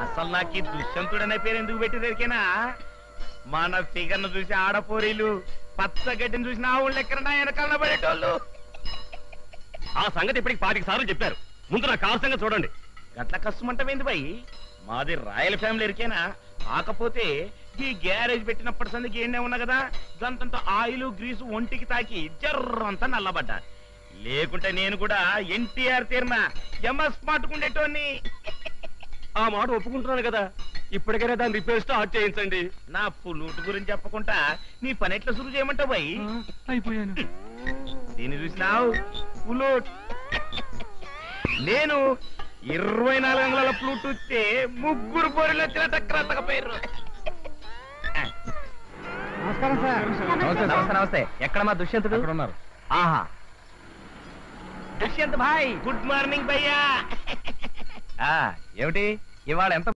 అసలు నాకు ఈ దుష్యంతుడనే పేరు ఎందుకు పెట్టేదరికేనా మన ఫిగర్ను చూసి ఆడపోరీలు పచ్చగడ్డిని చూసిన ఆవుళ్ళు ఎక్కడ వెనకాల పడేటోళ్ళు. ఆ సంగతి ఇప్పటికి 25 సార్లు చెప్పారు. ముందు నా కారు సంగతి చూడండి. గట్ల కష్టమంటమేంది బాయ్? మాది రాయల్ ఫ్యామిలీ ఎరికేనా? కాకపోతే ఈ గ్యారేజ్ పెట్టినప్పటి సందికి ఏండే ఉన్నా కదా, గంతంత ఆయిల్ గ్రీసు ఒంటికి తాకి జర్రంతా నల్లబడ్డా. లేకుంటే నేను కూడా ఎన్టీఆర్ తీర్న ఎంఎస్ మాటుకుండేటోని. ఆ మాట ఒప్పుకుంటున్నాను కదా, ఇప్పటికైనా దాన్ని రిపేర్ స్టార్ట్ చేయించండి. నా పుల్లూటు గురించి చెప్పకుండా నీ పని ఎట్లా సురు చేయమంటావు బాయ్? అయిపోయాను. దీన్ని చూసినావు పుల్లూట్. నేను 24 అంగుళాల ప్లూట్ వస్తే 3 పోరీలు వచ్చిన టక్కరత్తకపోయారు. నమస్కారం సార్. నమస్తే నమస్తే. ఎక్కడ మా దుష్యంతుడు? ఉన్నారు. ఆహా, దుష్యంత్ భాయ్ గుడ్ మార్నింగ్ భయ్యా. ఏమిటి ఇవాళ ఎంత